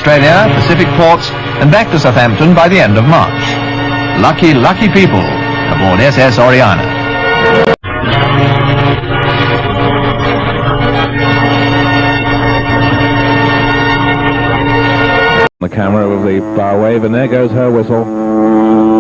Australia, Pacific ports, and back to Southampton by the end of March. Lucky, lucky people aboard SS Oriana. The camera with the bow wave, and there goes her whistle.